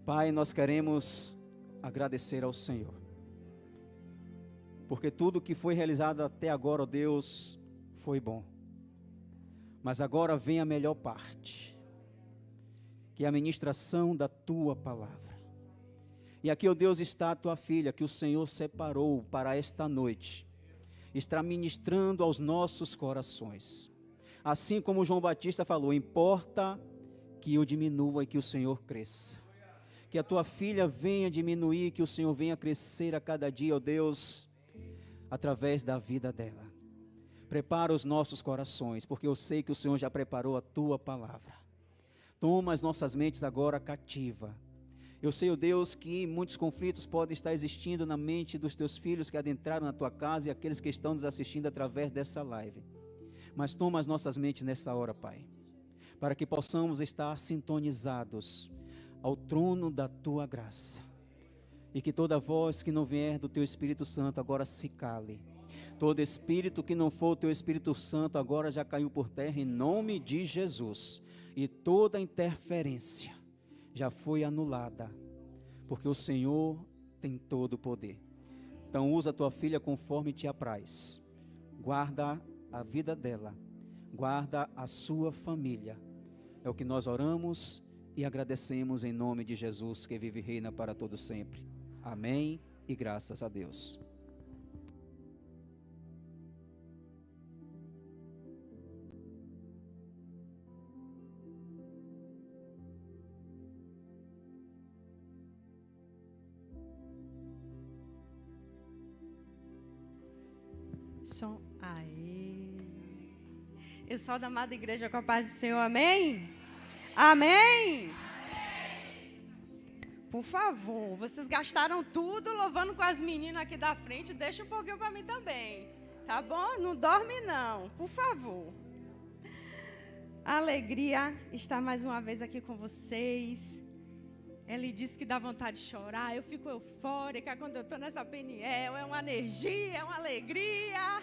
Pai, nós queremos agradecer ao Senhor, porque tudo que foi realizado até agora, ó Deus, foi bom. Mas agora vem a melhor parte, que é a ministração da Tua Palavra. E aqui, ó Deus, está a Tua filha, que o Senhor separou para esta noite, está ministrando aos nossos corações. Assim como João Batista falou, importa que eu diminua e que o Senhor cresça. Que a Tua filha venha diminuir, que o Senhor venha crescer a cada dia, ó Deus, através da vida dela. Prepara os nossos corações, porque eu sei que o Senhor já preparou a Tua Palavra. Toma as nossas mentes agora cativa. Eu sei, ó Deus, que muitos conflitos podem estar existindo na mente dos Teus filhos que adentraram na Tua casa e aqueles que estão nos assistindo através dessa live. Mas toma as nossas mentes nessa hora, Pai, para que possamos estar sintonizados ao trono da Tua graça. E que toda voz que não vier do Teu Espírito Santo agora se cale. Todo espírito que não for o Teu Espírito Santo agora já caiu por terra em nome de Jesus. E toda interferência já foi anulada, porque o Senhor tem todo o poder. Então usa a Tua filha conforme Te apraz. Guarda a vida dela, guarda a sua família. É o que nós oramos e agradecemos em nome de Jesus, que vive e reina para todo sempre. Amém e graças a Deus. Som. Aê. Eu sou da amada igreja com a paz do Senhor, amém? Amém? Por favor, vocês gastaram tudo louvando com as meninas aqui da frente, deixa um pouquinho para mim também, tá bom? Não dorme não, por favor. Alegria estar mais uma vez aqui com vocês. Ele disse que dá vontade de chorar, eu fico eufórica quando eu estou nessa Peniel, é uma energia, é uma alegria.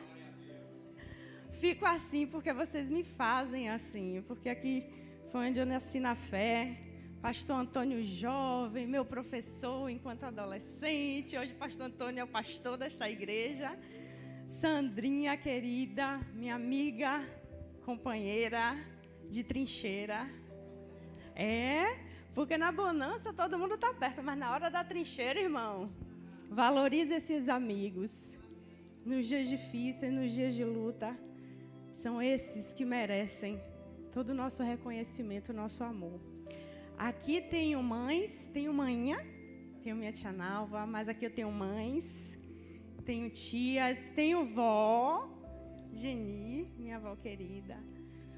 Fico assim porque vocês me fazem assim, porque aqui foi onde eu nasci na fé. Pastor Antônio jovem, meu professor enquanto adolescente, hoje pastor Antônio é o pastor desta igreja. Sandrinha querida, minha amiga, companheira de trincheira. Porque na bonança todo mundo está perto, mas na hora da trincheira, irmão, valorize esses amigos. Nos dias difíceis, nos dias de luta, são esses que merecem todo o nosso reconhecimento, o nosso amor. Aqui tenho mães, tenho manhã, tenho minha tia Nalva, mas aqui eu tenho mães, tenho tias, tenho vó, Geni, minha avó querida,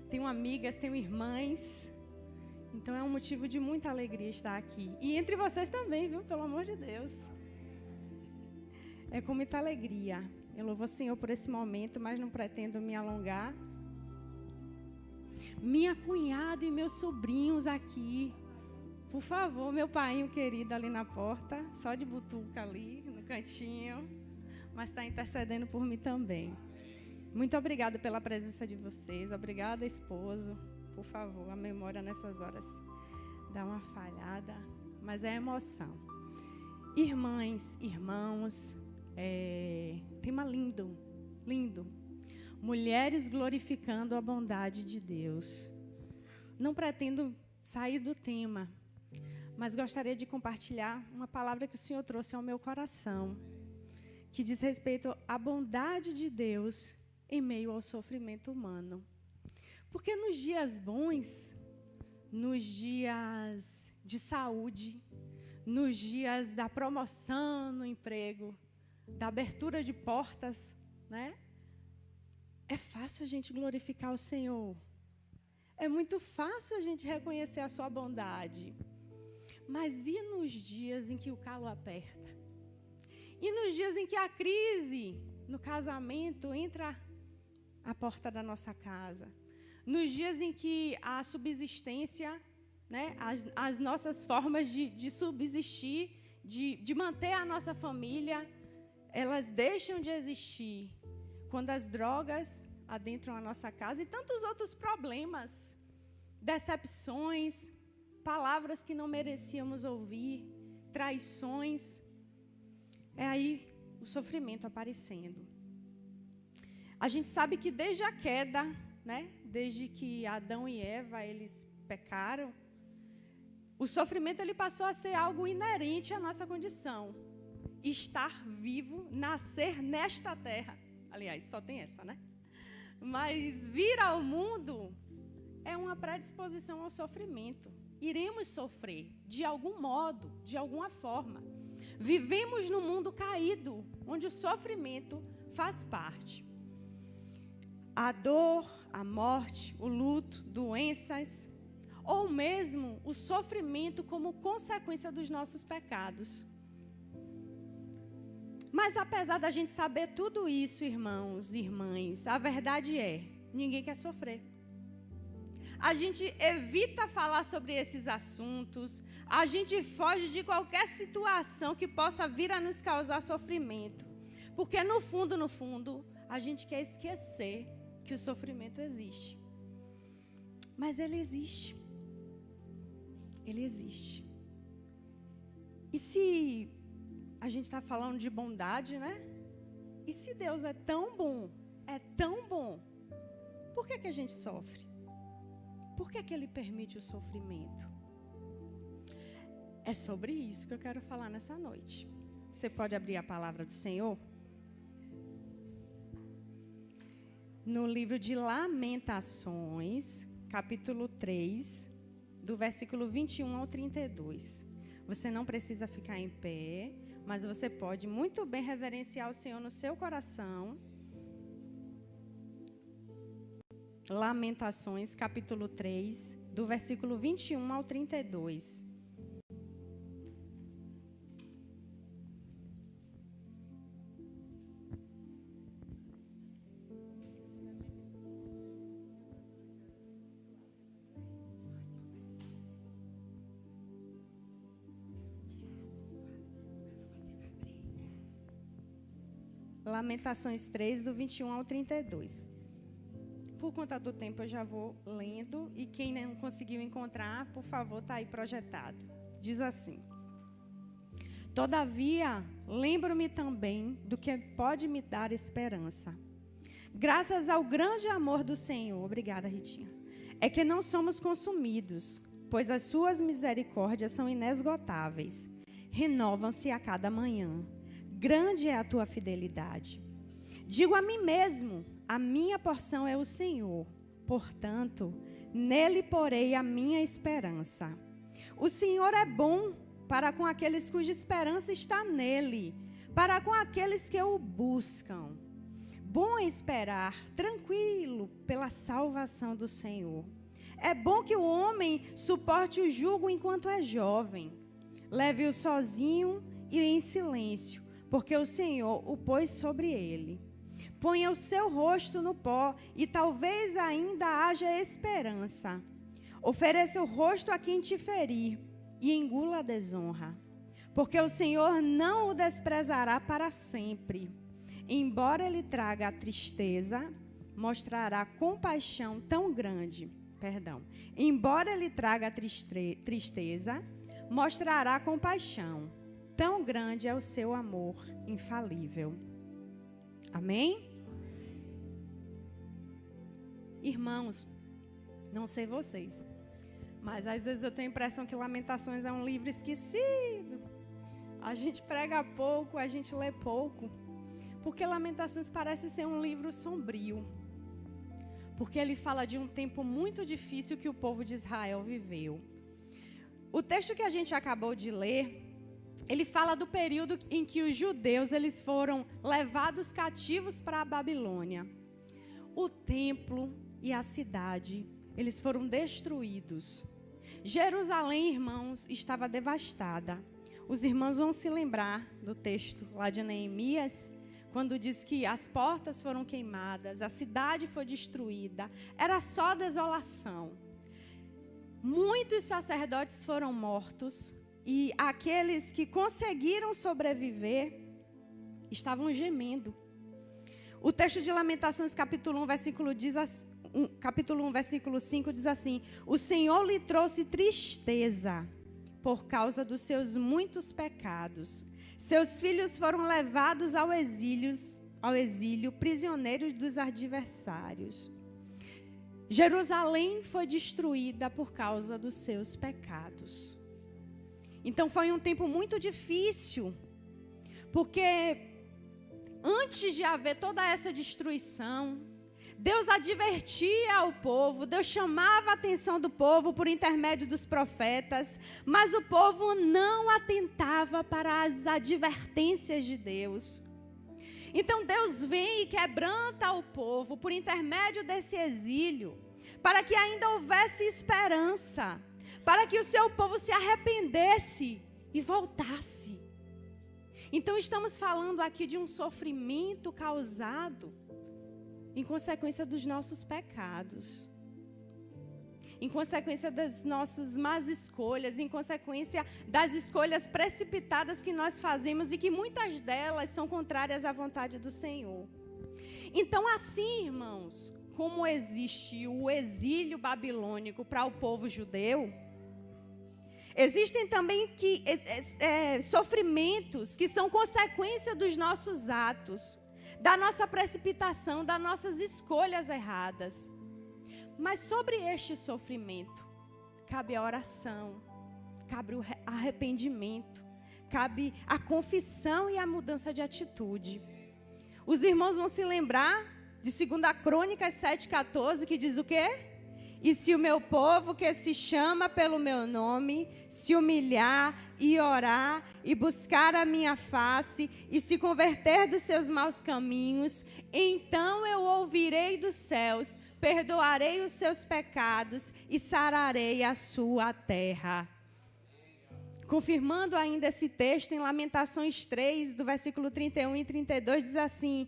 tenho amigas, tenho irmãs. Então é um motivo de muita alegria estar aqui. E entre vocês também, viu? Pelo amor de Deus. É com muita alegria. Eu louvo o Senhor por esse momento, mas não pretendo me alongar. Minha cunhada e meus sobrinhos aqui. Por favor, meu painho querido ali na porta, só de butuca ali, no cantinho. Mas está intercedendo por mim também. Muito obrigada pela presença de vocês. Obrigada, esposo. Por favor, a memória nessas horas dá uma falhada, mas é emoção. Irmãs, irmãos, tema lindo, lindo. Mulheres glorificando a bondade de Deus. Não pretendo sair do tema, mas gostaria de compartilhar uma palavra que o Senhor trouxe ao meu coração, que diz respeito à bondade de Deus em meio ao sofrimento humano. Porque nos dias bons, nos dias de saúde, nos dias da promoção no emprego, da abertura de portas, né? É fácil a gente glorificar o Senhor. É muito fácil a gente reconhecer a sua bondade. Mas e nos dias em que o calo aperta? E nos dias em que a crise no casamento entra à porta da nossa casa? Nos dias em que a subsistência, né, as nossas formas de subsistir, de manter a nossa família, elas deixam de existir. Quando as drogas adentram a nossa casa e tantos outros problemas, decepções, palavras que não merecíamos ouvir, traições. É aí o sofrimento aparecendo. A gente sabe que desde a queda, né, desde que Adão e Eva eles pecaram, o sofrimento ele passou a ser algo inerente à nossa condição. Estar vivo, nascer nesta terra. Aliás, só tem essa, né? Mas vir ao mundo é uma predisposição ao sofrimento. Iremos sofrer, de algum modo, de alguma forma. Vivemos num mundo caído, onde o sofrimento faz parte. A dor, a morte, o luto, doenças, ou mesmo o sofrimento como consequência dos nossos pecados. Mas apesar da gente saber tudo isso, irmãos e irmãs, a verdade é, ninguém quer sofrer. A gente evita falar sobre esses assuntos, a gente foge de qualquer situação que possa vir a nos causar sofrimento. Porque no fundo, a gente quer esquecer que o sofrimento existe. Mas ele existe. Ele existe. E se a gente está falando de bondade, né? E se Deus é tão bom, por que a gente sofre? Por que Ele permite o sofrimento? É sobre isso que eu quero falar nessa noite. Você pode abrir a palavra do Senhor? No livro de Lamentações, capítulo 3, do versículo 21 ao 32. Você não precisa ficar em pé, mas você pode muito bem reverenciar o Senhor no seu coração. Lamentações, capítulo 3, do versículo 21 ao 32. Lamentações 3, do 21 ao 32. Por conta do tempo, eu já vou lendo. E quem não conseguiu encontrar, por favor, está aí projetado. Diz assim: Todavia, lembro-me também do que pode me dar esperança. Graças ao grande amor do Senhor, obrigada, Ritinha, é que não somos consumidos, pois as suas misericórdias são inesgotáveis. Renovam-se a cada manhã. Grande é a tua fidelidade. Digo a mim mesmo, a minha porção é o Senhor. Portanto, nele porei a minha esperança. O Senhor é bom para com aqueles cuja esperança está nele, para com aqueles que o buscam. Bom é esperar, tranquilo, pela salvação do Senhor. É bom que o homem suporte o jugo enquanto é jovem. Leve-o sozinho e em silêncio, porque o Senhor o pôs sobre ele. Ponha o seu rosto no pó, e talvez ainda haja esperança. Ofereça o rosto a quem te ferir, e engula a desonra. Porque o Senhor não o desprezará para sempre. Embora ele traga a tristeza, mostrará compaixão tão grande. Embora ele traga a tristeza, mostrará compaixão. Tão grande é o seu amor infalível. Amém? Irmãos, não sei vocês, mas às vezes eu tenho a impressão que Lamentações é um livro esquecido. A gente prega pouco, a gente lê pouco. Porque Lamentações parece ser um livro sombrio. Porque ele fala de um tempo muito difícil que o povo de Israel viveu. O texto que a gente acabou de ler, ele fala do período em que os judeus eles foram levados cativos para a Babilônia. O templo e a cidade, eles foram destruídos. Jerusalém, irmãos, estava devastada. Os irmãos vão se lembrar do texto lá de Neemias, quando diz que as portas foram queimadas, a cidade foi destruída, era só desolação. Muitos sacerdotes foram mortos, e aqueles que conseguiram sobreviver estavam gemendo. O texto de Lamentações, capítulo 1, versículo capítulo 1, versículo 5, diz assim: o Senhor lhe trouxe tristeza por causa dos seus muitos pecados. Seus filhos foram levados ao exílio, prisioneiros dos adversários. Jerusalém foi destruída por causa dos seus pecados. Então foi um tempo muito difícil, porque antes de haver toda essa destruição, Deus advertia ao povo, Deus chamava a atenção do povo por intermédio dos profetas, mas o povo não atentava para as advertências de Deus. Então Deus vem e quebranta o povo por intermédio desse exílio, para que ainda houvesse esperança, para que o seu povo se arrependesse e voltasse. Então estamos falando aqui de um sofrimento causado em consequência dos nossos pecados, em consequência das nossas más escolhas, em consequência das escolhas precipitadas que nós fazemos e que muitas delas são contrárias à vontade do Senhor. Então, assim, irmãos, como existe o exílio babilônico para o povo judeu, existem também sofrimentos que são consequência dos nossos atos, da nossa precipitação, das nossas escolhas erradas. Mas sobre este sofrimento, cabe a oração, cabe o arrependimento, cabe a confissão e a mudança de atitude. Os irmãos vão se lembrar de 2 Crônicas 7,14, que diz o quê? E se o meu povo, que se chama pelo meu nome, se humilhar e orar e buscar a minha face e se converter dos seus maus caminhos, então eu ouvirei dos céus, perdoarei os seus pecados e sararei a sua terra. Confirmando ainda esse texto, em Lamentações 3, do versículo 31 e 32, diz assim: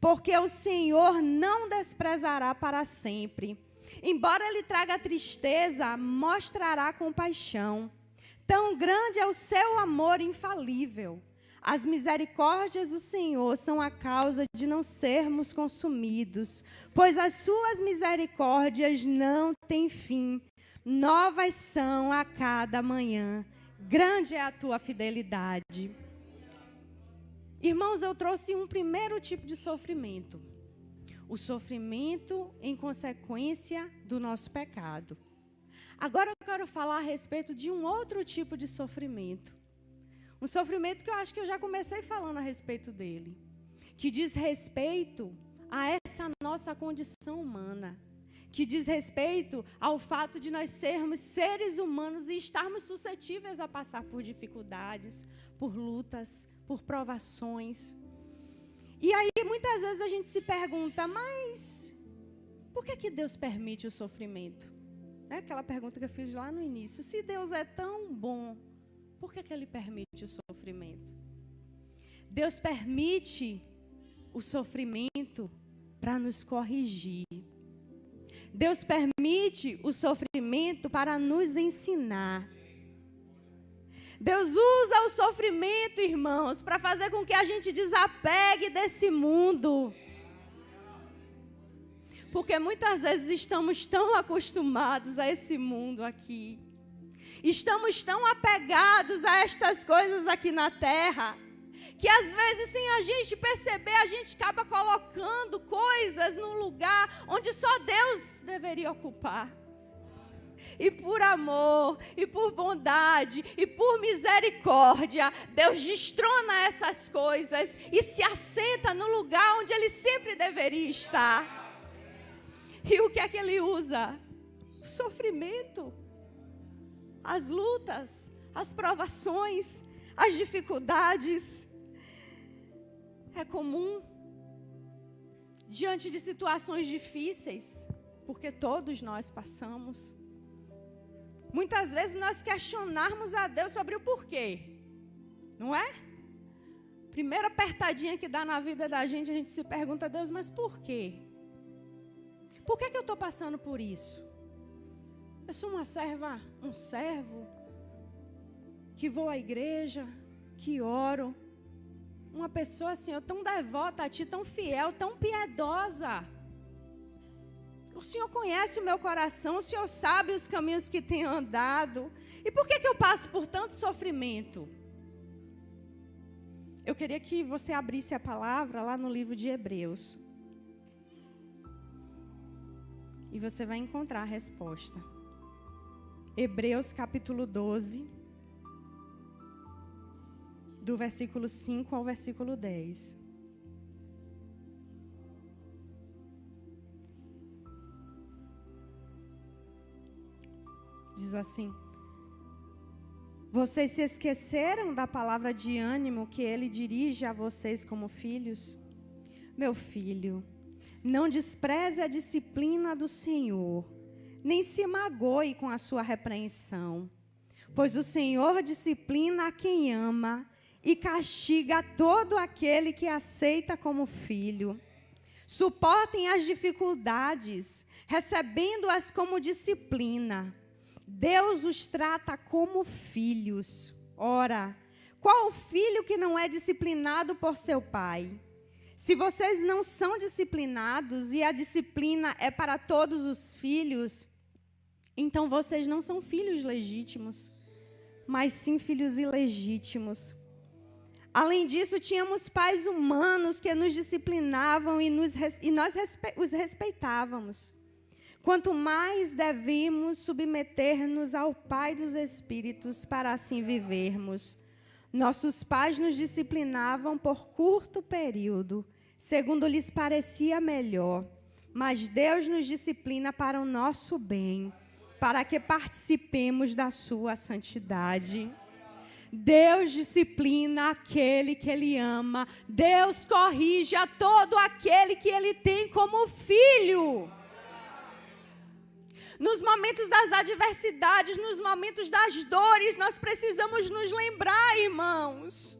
porque o Senhor não desprezará para sempre. Embora ele traga tristeza, mostrará compaixão. Tão grande é o seu amor infalível. As misericórdias do Senhor são a causa de não sermos consumidos, pois as suas misericórdias não têm fim. Novas são a cada manhã. Grande é a tua fidelidade. Irmãos, eu trouxe um primeiro tipo de sofrimento. O sofrimento em consequência do nosso pecado. Agora eu quero falar a respeito de um outro tipo de sofrimento. Um sofrimento que eu acho que eu já comecei falando a respeito dele. Que diz respeito a essa nossa condição humana. Que diz respeito ao fato de nós sermos seres humanos e estarmos suscetíveis a passar por dificuldades, por lutas, por provações. E aí, muitas vezes a gente se pergunta, mas por que Deus permite o sofrimento? É aquela pergunta que eu fiz lá no início. Se Deus é tão bom, por que Ele permite o sofrimento? Deus permite o sofrimento para nos corrigir. Deus permite o sofrimento para nos ensinar. Deus usa o sofrimento, irmãos, para fazer com que a gente desapegue desse mundo. Porque muitas vezes estamos tão acostumados a esse mundo aqui. Estamos tão apegados a estas coisas aqui na terra, que às vezes, sem a gente perceber, a gente acaba colocando coisas no lugar onde só Deus deveria ocupar. E por amor, e por bondade, e por misericórdia, Deus destrona essas coisas e se assenta no lugar onde Ele sempre deveria estar. E o que é que Ele usa? O sofrimento, as lutas, as provações, as dificuldades. É comum, diante de situações difíceis, porque todos nós passamos, muitas vezes nós questionarmos a Deus sobre o porquê, não é? Primeira apertadinha que dá na vida da gente, a gente se pergunta a Deus, mas por quê? Por que eu estou passando por isso? Eu sou uma serva, um servo, que vou à igreja, que oro, uma pessoa assim, eu tão devota a Ti, tão fiel, tão piedosa. O Senhor conhece o meu coração, o Senhor sabe os caminhos que tenho andado. E por que eu passo por tanto sofrimento? Eu queria que você abrisse a palavra lá no livro de Hebreus. E você vai encontrar a resposta. Hebreus capítulo 12, do versículo 5 ao versículo 10. Diz assim: vocês se esqueceram da palavra de ânimo que ele dirige a vocês como filhos? Meu filho, não despreze a disciplina do Senhor, nem se magoe com a sua repreensão, pois o Senhor disciplina a quem ama e castiga todo aquele que aceita como filho. Suportem as dificuldades, recebendo-as como disciplina. Deus os trata como filhos. Ora, qual o filho que não é disciplinado por seu pai? Se vocês não são disciplinados e a disciplina é para todos os filhos, então vocês não são filhos legítimos, mas sim filhos ilegítimos. Além disso, tínhamos pais humanos que nos disciplinavam e nós os respeitávamos. Quanto mais devemos submeter-nos ao Pai dos Espíritos para assim vivermos. Nossos pais nos disciplinavam por curto período, segundo lhes parecia melhor, mas Deus nos disciplina para o nosso bem, para que participemos da sua santidade. Deus disciplina aquele que Ele ama. Deus corrige a todo aquele que Ele tem como filho. Nos momentos das adversidades, nos momentos das dores, nós precisamos nos lembrar, irmãos,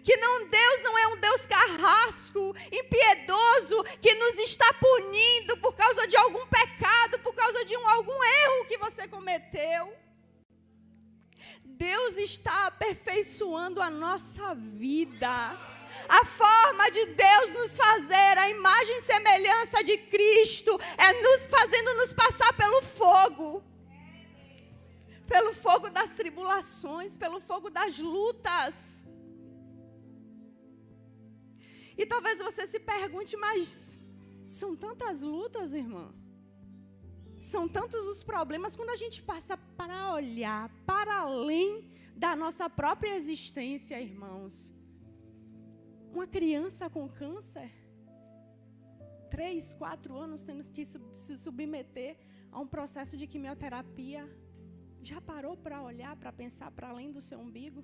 que Deus não é um Deus carrasco, impiedoso, que nos está punindo por causa de algum pecado, por causa de algum erro que você cometeu. Deus está aperfeiçoando a nossa vida. A forma de Deus nos fazer a imagem e semelhança de Cristo é fazendo nos passar pelo fogo das tribulações, pelo fogo das lutas. E talvez você se pergunte, mas são tantas lutas, irmã? São tantos os problemas quando a gente passa para olhar para além da nossa própria existência, irmãos. Uma criança com câncer, 3, 4 anos tendo que se submeter a um processo de quimioterapia. Já parou para olhar, para pensar para além do seu umbigo?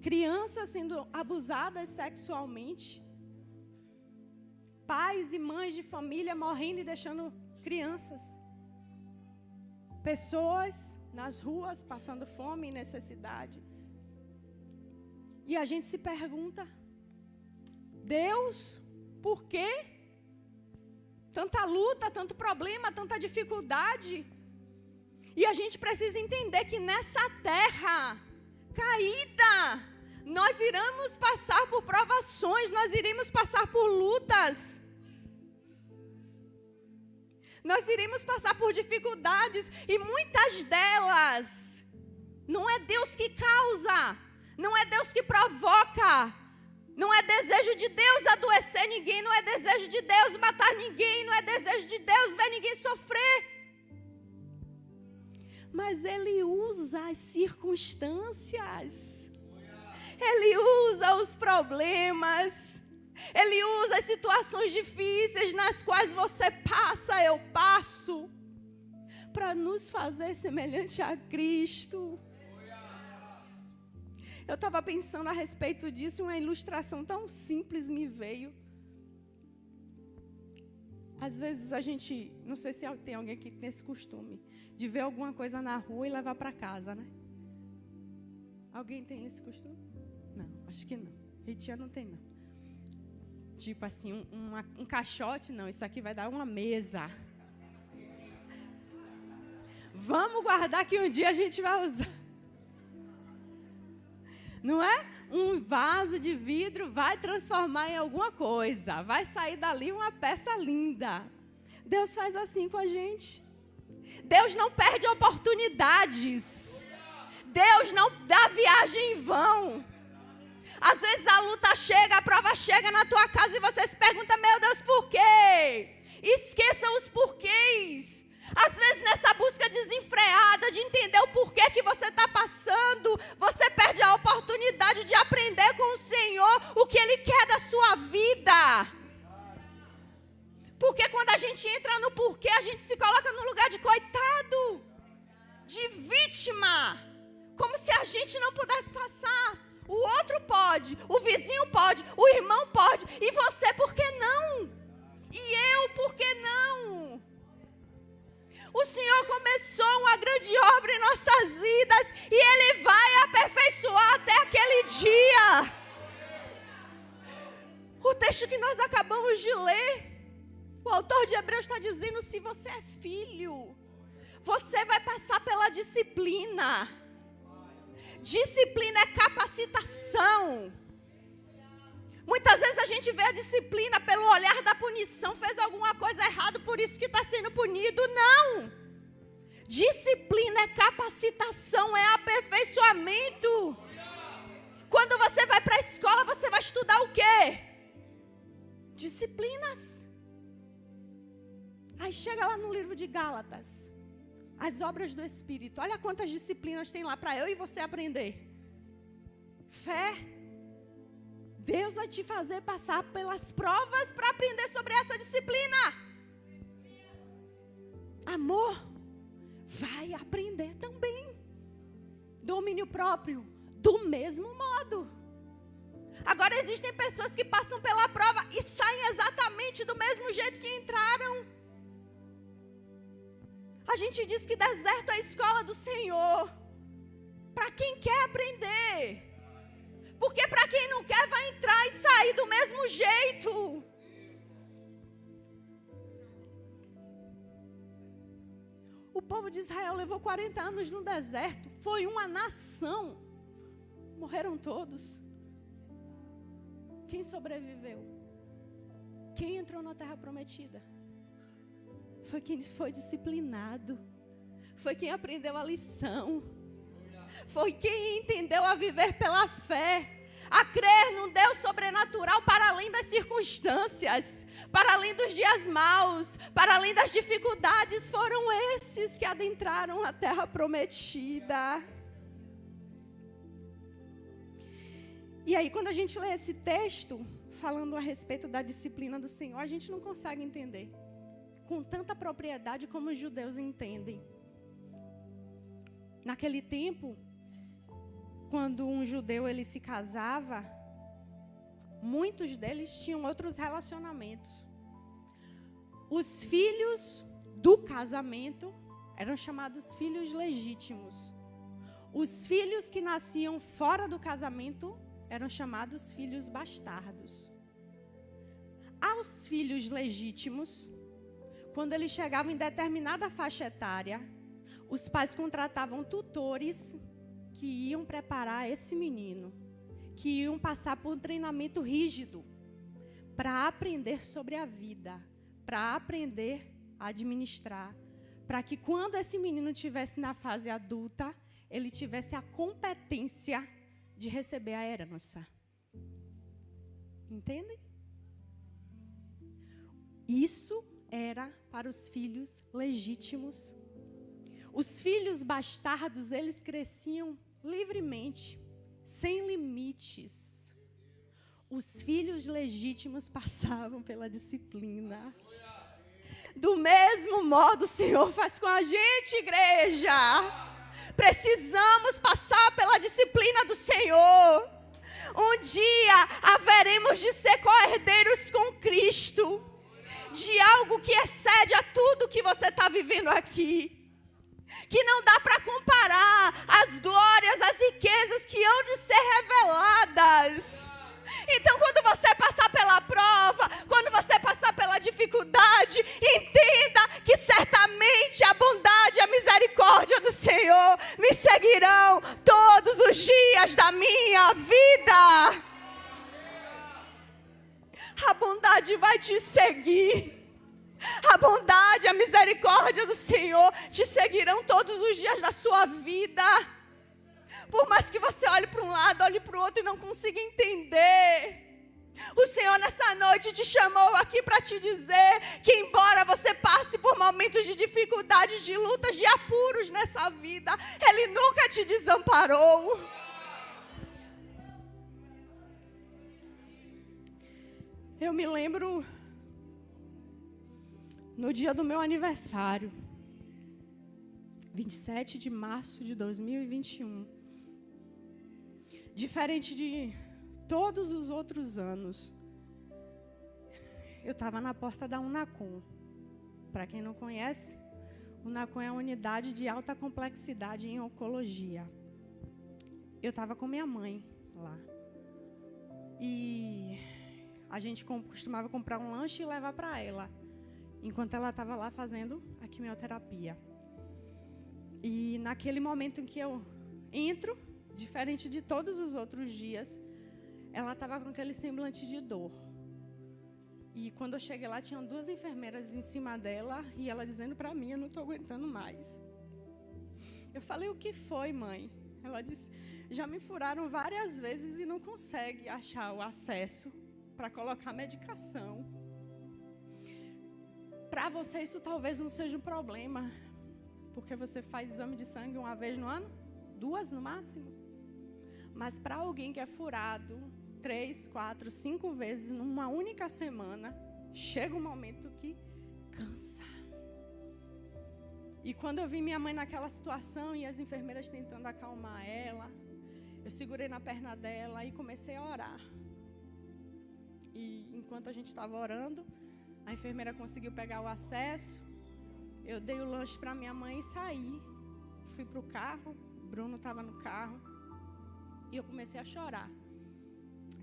Crianças sendo abusadas sexualmente. Pais e mães de família morrendo e deixando crianças. Pessoas nas ruas passando fome e necessidade. E a gente se pergunta: Deus, por quê? Tanta luta, tanto problema, tanta dificuldade. E a gente precisa entender que nessa terra caída, nós iremos passar por provações, nós iremos passar por lutas. Nós iremos passar por dificuldades e muitas delas não é Deus que causa, não é Deus que provoca. Não é desejo de Deus adoecer ninguém, não é desejo de Deus matar ninguém, não é desejo de Deus ver ninguém sofrer. Mas Ele usa as circunstâncias, Ele usa os problemas, Ele usa as situações difíceis nas quais você passa, eu passo, para nos fazer semelhante a Cristo. Eu estava pensando a respeito disso e uma ilustração tão simples me veio. Às vezes a gente, não sei se tem alguém que tem esse costume, de ver alguma coisa na rua e levar para casa, né? Alguém tem esse costume? Não, acho que não. Ritia não tem, não. Tipo assim, um caixote, não, isso aqui vai dar uma mesa. Vamos guardar que um dia a gente vai usar. Não é? Um vaso de vidro vai transformar em alguma coisa. Vai sair dali uma peça linda. Deus faz assim com a gente. Deus não perde oportunidades. Deus não dá viagem em vão. Às vezes a luta chega, a prova chega na tua casa e você se pergunta, meu Deus, por quê? Esqueça os porquês. Às vezes nessa busca desenfreada de entender o porquê que você está passando, você perde a oportunidade de aprender com o Senhor o que Ele quer da sua vida. Porque quando a gente entra no porquê, a gente se coloca no lugar de coitado, de vítima, como se a gente não pudesse passar. O outro pode, o vizinho pode, o irmão pode, e você por que não? E eu por que não? O Senhor começou uma grande obra em nossas vidas e Ele vai aperfeiçoar até aquele dia. O texto que nós acabamos de ler, o autor de Hebreus está dizendo, se você é filho, você vai passar pela disciplina. Disciplina é capacitação. Muitas vezes a gente vê a disciplina pelo olhar da punição, fez alguma coisa errada, por isso que está sendo punido. Não! Disciplina é capacitação, é aperfeiçoamento. Quando você vai para a escola, você vai estudar o quê? Disciplinas. Aí chega lá no livro de Gálatas, as obras do Espírito. Olha quantas disciplinas tem lá para eu e você aprender. Fé. Deus vai te fazer passar pelas provas para aprender sobre essa disciplina. Amor. Vai aprender também. Domínio próprio. Do mesmo modo. Agora existem pessoas que passam pela prova e saem exatamente do mesmo jeito que entraram. A gente diz que deserto é a escola do Senhor. Para quem quer aprender. Porque para quem não quer vai entrar e sair do mesmo jeito. O povo de Israel levou 40 anos no deserto. Foi uma nação. Morreram todos. Quem sobreviveu? Quem entrou na terra prometida? Foi quem foi disciplinado. Foi quem aprendeu a lição. Foi quem entendeu a viver pela fé. A crer num Deus sobrenatural para além das circunstâncias. Para além dos dias maus. Para além das dificuldades. Foram esses que adentraram a terra prometida. E aí quando a gente lê esse texto, falando a respeito da disciplina do Senhor, a gente não consegue entender com tanta propriedade como os judeus entendem. Naquele tempo, quando um judeu ele se casava, muitos deles tinham outros relacionamentos. Os filhos do casamento eram chamados filhos legítimos. Os filhos que nasciam fora do casamento eram chamados filhos bastardos. Aos filhos legítimos, quando eles chegavam em determinada faixa etária, os pais contratavam tutores que iam preparar esse menino, que iam passar por um treinamento rígido para aprender sobre a vida, para aprender a administrar, para que quando esse menino estivesse na fase adulta, ele tivesse a competência de receber a herança. Entendem? Isso era para os filhos legítimos. Os filhos bastardos, eles cresciam livremente, sem limites. Os filhos legítimos passavam pela disciplina. Do mesmo modo, o Senhor faz com a gente, igreja. Precisamos passar pela disciplina do Senhor. Um dia haveremos de ser co-herdeiros com Cristo. De algo que excede a tudo que você está vivendo aqui. Que não dá para comparar as glórias, as riquezas que hão de ser reveladas. Então, quando você passar pela prova, quando você passar pela dificuldade, entenda que certamente a bondade e a misericórdia do Senhor me seguirão todos os dias da minha vida. A bondade vai te seguir. A bondade, a misericórdia do Senhor te seguirão todos os dias da sua vida. Por mais que você olhe para um lado, olhe para o outro e não consiga entender, o Senhor nessa noite te chamou aqui para te dizer que embora você passe por momentos de dificuldades, de lutas, de apuros nessa vida, Ele nunca te desamparou. Eu me lembro no dia do meu aniversário, 27 de março de 2021. Diferente de todos os outros anos, eu estava na porta da Unacom. Para quem não conhece, Unacom é a unidade de alta complexidade em oncologia. Eu estava com minha mãe lá. E a gente costumava comprar um lanche e levar para ela, enquanto ela estava lá fazendo a quimioterapia. E naquele momento em que eu entro, diferente de todos os outros dias, ela estava com aquele semblante de dor. E quando eu cheguei lá, tinham 2 enfermeiras em cima dela, e ela dizendo para mim, eu não estou aguentando mais. Eu falei, o que foi, mãe? Ela disse, já me furaram várias vezes e não consegue achar o acesso para colocar medicação. Para você isso talvez não seja um problema, porque você faz exame de sangue 1 vez no ano, 2 no máximo. Mas para alguém que é furado 3, 4, 5 vezes numa única semana, chega um momento que cansa. E quando eu vi minha mãe naquela situação e as enfermeiras tentando acalmar ela, eu segurei na perna dela e comecei a orar. E enquanto a gente estava orando, a enfermeira conseguiu pegar o acesso, eu dei o lanche para minha mãe e saí. Fui para o carro, Bruno estava no carro, e eu comecei a chorar.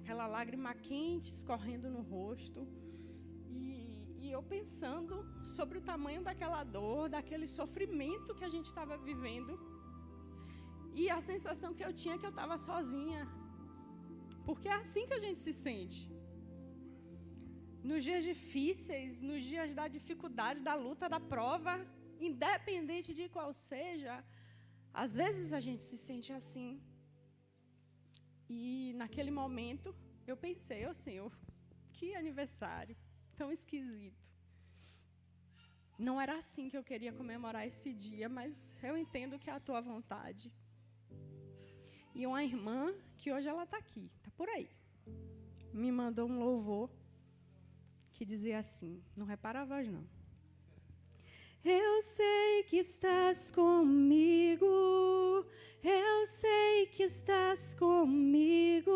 Aquela lágrima quente escorrendo no rosto, e eu pensando sobre o tamanho daquela dor, daquele sofrimento que a gente estava vivendo, e a sensação que eu tinha que eu estava sozinha, porque é assim que a gente se sente. Nos dias difíceis, nos dias da dificuldade, da luta, da prova, independente de qual seja, às vezes a gente se sente assim. E naquele momento, eu pensei, Senhor, que aniversário tão esquisito. Não era assim que eu queria comemorar esse dia, mas eu entendo que é a tua vontade. E uma irmã, que hoje ela está aqui, está por aí, me mandou um louvor que dizia assim, não repara a voz não. Eu sei que estás comigo, eu sei que estás comigo,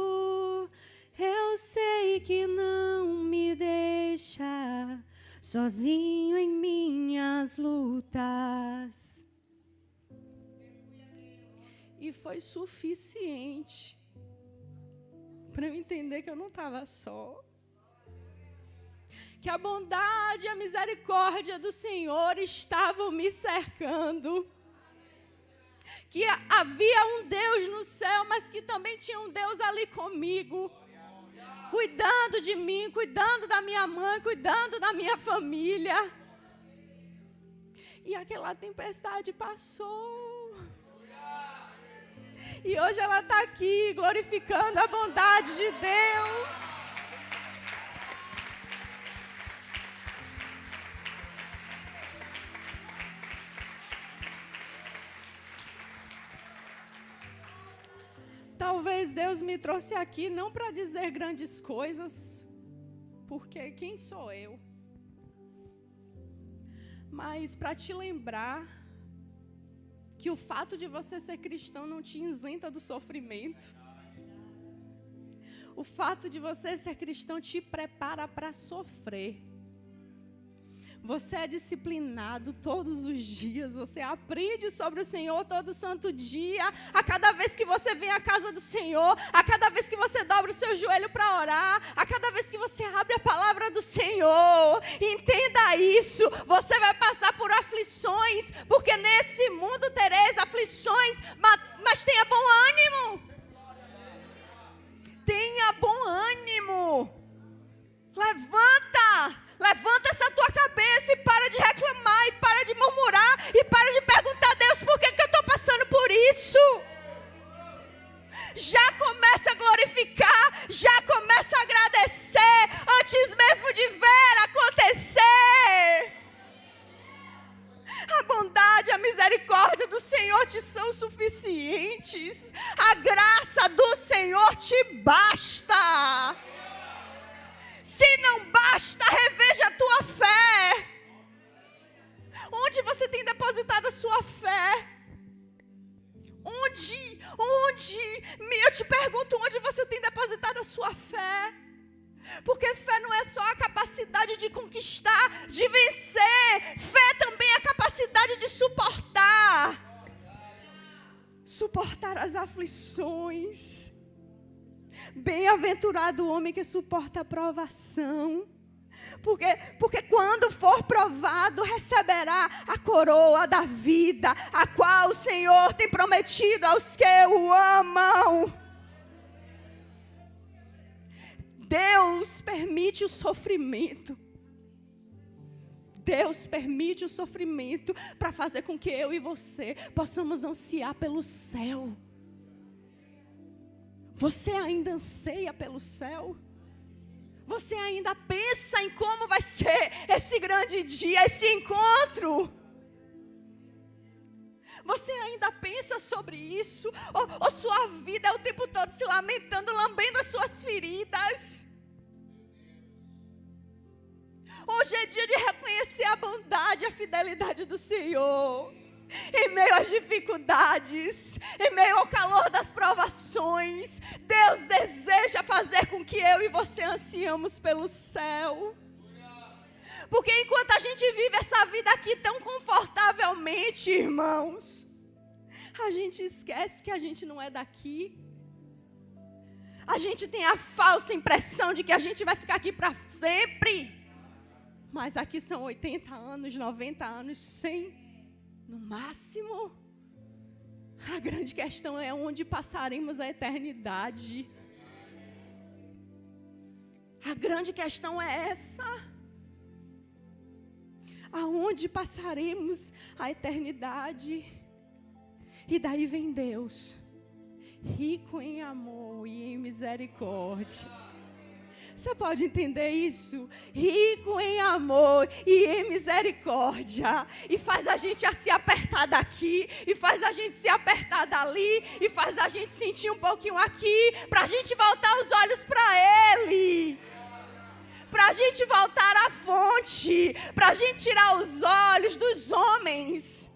eu sei que não me deixa sozinho em minhas lutas. E foi suficiente para eu entender que eu não estava só. Que a bondade e a misericórdia do Senhor estavam me cercando. Que havia um Deus no céu, mas que também tinha um Deus ali comigo. Cuidando de mim, cuidando da minha mãe, cuidando da minha família. E aquela tempestade passou. E hoje ela está aqui, glorificando a bondade de Deus. Talvez Deus me trouxe aqui não para dizer grandes coisas, porque quem sou eu? Mas para te lembrar que o fato de você ser cristão não te isenta do sofrimento. O fato de você ser cristão te prepara para sofrer. Você é disciplinado todos os dias, você aprende sobre o Senhor todo santo dia. A cada vez que você vem à casa do Senhor, a cada vez que você dobra o seu joelho para orar, a cada vez que você abre a palavra do Senhor, entenda isso, você vai passar por aflições, porque nesse mundo tereis aflições, mas tenha bom ânimo. Tenha bom ânimo. Levanta essa tua cabeça e basta. Se não basta, reveja a tua fé. Onde você tem depositado a sua fé? Onde? Eu te pergunto, onde você tem depositado a sua fé? Porque fé não é só a capacidade de conquistar, de vencer. Fé também é a capacidade de suportar. Suportar as aflições. Bem-aventurado o homem que suporta a provação. Porque quando for provado, receberá a coroa da vida, a qual o Senhor tem prometido aos que o amam. Deus permite o sofrimento. Deus permite o sofrimento para fazer com que eu e você possamos ansiar pelo céu. Você ainda anseia pelo céu? Você ainda pensa em como vai ser esse grande dia, esse encontro? Você ainda pensa sobre isso? Ou sua vida é o tempo todo se lamentando, lambendo as suas feridas? Hoje é dia de reconhecer a bondade e a fidelidade do Senhor. Em meio às dificuldades, em meio ao calor das provações, Deus deseja fazer com que eu e você ansiamos pelo céu. Porque enquanto a gente vive essa vida aqui tão confortavelmente, irmãos, a gente esquece que a gente não é daqui. A gente tem a falsa impressão de que a gente vai ficar aqui para sempre. Mas aqui são 80 anos, 90 anos, 100 no máximo. A grande questão é onde passaremos a eternidade. A grande questão é essa. Aonde passaremos a eternidade? E daí vem Deus, rico em amor e em misericórdia. Você pode entender isso? Rico em amor e em misericórdia. E faz a gente se apertar daqui, e faz a gente se apertar dali, e faz a gente sentir um pouquinho aqui, para a gente voltar os olhos para Ele. Para a gente voltar à fonte, para a gente tirar os olhos dos homens.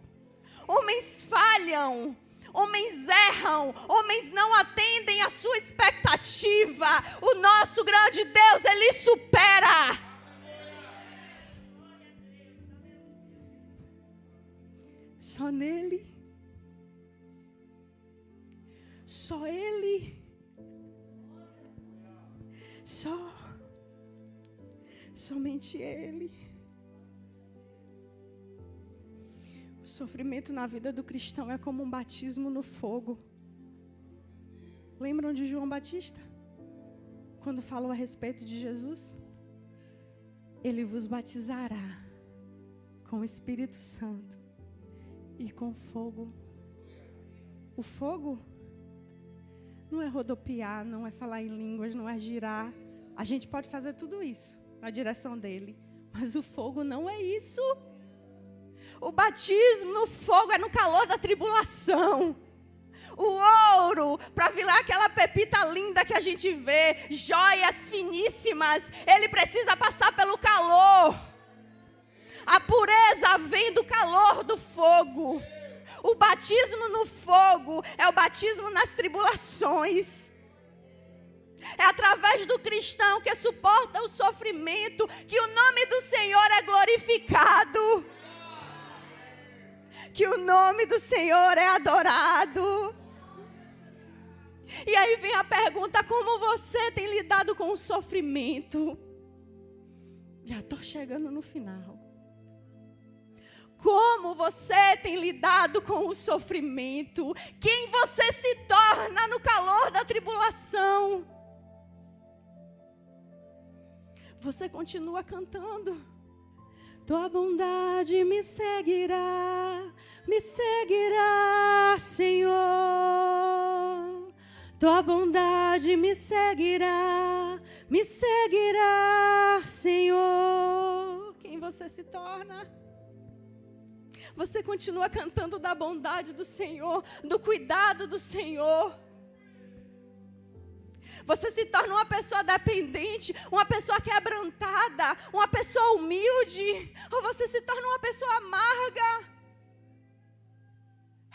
Homens falham. Homens erram, homens não atendem à sua expectativa. O nosso grande Deus, Ele supera. Só nele. Só Ele. Somente Ele. O sofrimento na vida do cristão é como um batismo no fogo. Lembram de João Batista? Quando falou a respeito de Jesus? Ele vos batizará com o Espírito Santo e com fogo. O fogo não é rodopiar, não é falar em línguas, não é girar. A gente pode fazer tudo isso na direção dele, mas o fogo não é isso. O batismo no fogo é no calor da tribulação. O ouro, para virar aquela pepita linda que a gente vê, joias finíssimas, ele precisa passar pelo calor. A pureza vem do calor do fogo. O batismo no fogo é o batismo nas tribulações. É através do cristão que suporta o sofrimento que o nome do Senhor é glorificado. Que o nome do Senhor é adorado. E aí vem a pergunta: como você tem lidado com o sofrimento? Já estou chegando no final. Como você tem lidado com o sofrimento? Quem você se torna no calor da tribulação? Você continua cantando: tua bondade me seguirá, Senhor. Tua bondade me seguirá, Senhor. Quem você se torna? Você continua cantando da bondade do Senhor, do cuidado do Senhor. Você se torna uma pessoa dependente, uma pessoa quebrantada, uma pessoa humilde, ou você se torna uma pessoa amarga,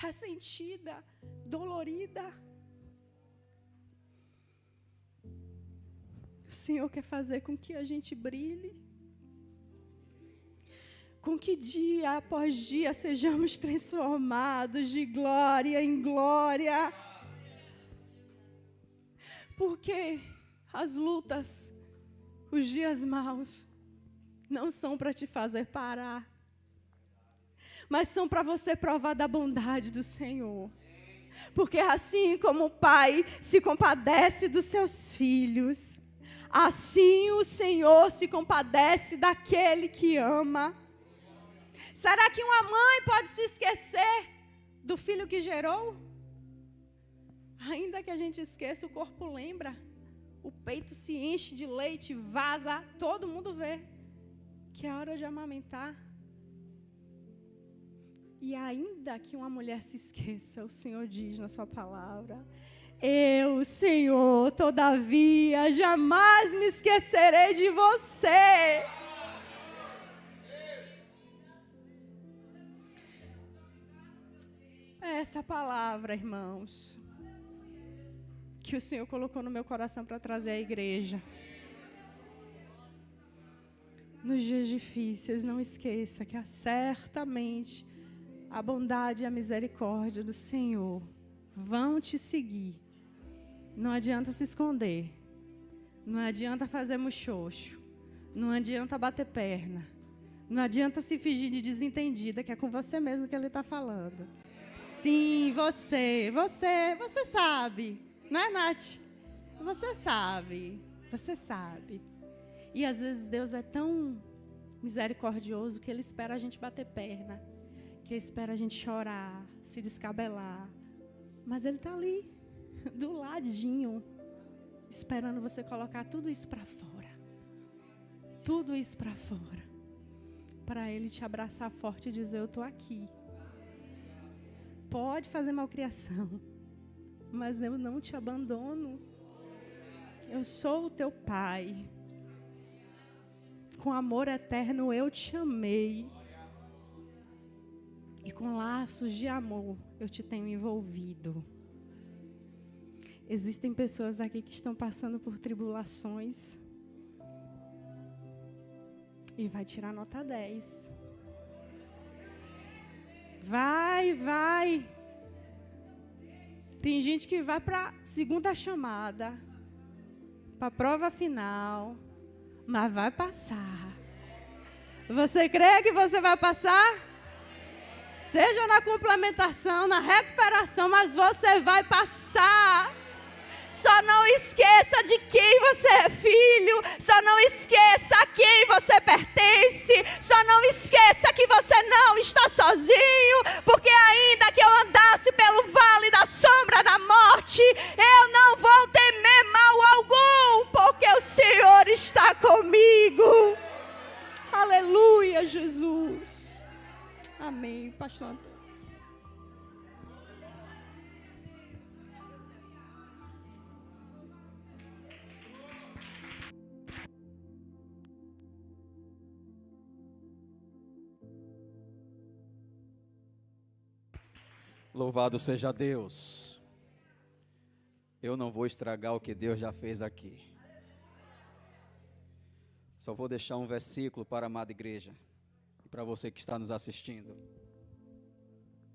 ressentida, dolorida. O Senhor quer fazer com que a gente brilhe, com que dia após dia sejamos transformados de glória em glória. Porque as lutas, os dias maus, não são para te fazer parar, mas são para você provar da bondade do Senhor. Porque assim como o Pai se compadece dos seus filhos, assim o Senhor se compadece daquele que ama. Será que uma mãe pode se esquecer do filho que gerou? Ainda que a gente esqueça, o corpo lembra. O peito se enche de leite, vaza, todo mundo vê que é hora de amamentar. E ainda que uma mulher se esqueça, o Senhor diz na sua palavra: eu, Senhor, todavia, jamais me esquecerei de você. É essa palavra, irmãos, que o Senhor colocou no meu coração para trazer à igreja. Nos dias difíceis, não esqueça que certamente a bondade e a misericórdia do Senhor vão te seguir. Não adianta se esconder. Não adianta fazer muxoxo. Não adianta bater perna. Não adianta se fingir de desentendida, que é com você mesmo que ele está falando. Sim, você sabe. Não é, Nath? Você sabe. E às vezes Deus é tão misericordioso que Ele espera a gente bater perna, que Ele espera a gente chorar, se descabelar. Mas Ele está ali, do ladinho, esperando você colocar tudo isso para fora. Tudo isso para fora. Para Ele te abraçar forte e dizer: eu estou aqui. Pode fazer malcriação, mas eu não te abandono. Eu sou o teu Pai. Com amor eterno eu te amei. E com laços de amor eu te tenho envolvido. Existem pessoas aqui que estão passando por tribulações. E vai tirar nota 10. Vai. Tem gente que vai para a segunda chamada, para a prova final, mas vai passar. Você crê que você vai passar? Seja na complementação, na recuperação, mas você vai passar. Só não esqueça de quem você é filho. Só não esqueça a quem você pertence. Só não esqueça que você não está sozinho. Porque ainda que eu andasse pelo vale da sombra da morte, eu não vou temer mal algum, porque o Senhor está comigo. Aleluia, Jesus. Amém, pastor Antônio. Louvado seja Deus. Eu não vou estragar o que Deus já fez aqui. Só vou deixar um versículo para a amada igreja e para você que está nos assistindo.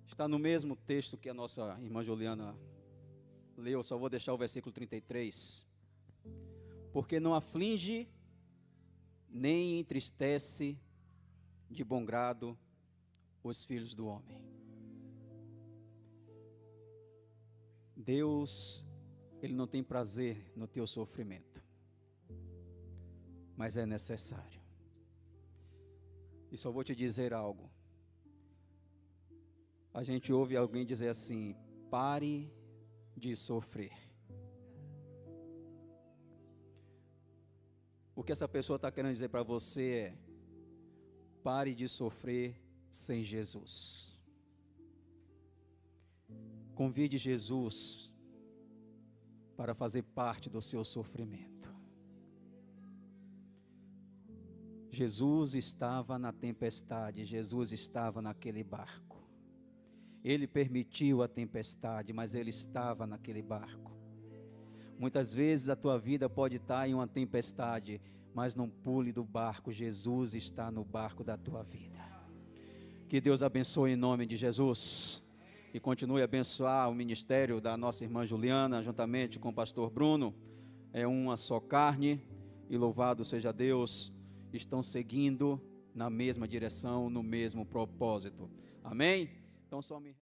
Está no mesmo texto que a nossa irmã Juliana leu, só vou deixar o versículo 33. Porque não aflige, nem entristece de bom grado os filhos do homem. Deus, Ele não tem prazer no teu sofrimento, mas é necessário. E só vou te dizer algo. A gente ouve alguém dizer assim: pare de sofrer. O que essa pessoa está querendo dizer para você é: pare de sofrer sem Jesus. Convide Jesus para fazer parte do seu sofrimento. Jesus estava na tempestade, Jesus estava naquele barco. Ele permitiu a tempestade, mas ele estava naquele barco. Muitas vezes a tua vida pode estar em uma tempestade, mas não pule do barco, Jesus está no barco da tua vida. Que Deus abençoe em nome de Jesus. E continue a abençoar o ministério da nossa irmã Juliana, juntamente com o pastor Bruno. É uma só carne, e louvado seja Deus, estão seguindo na mesma direção, no mesmo propósito. Amém? Então só me...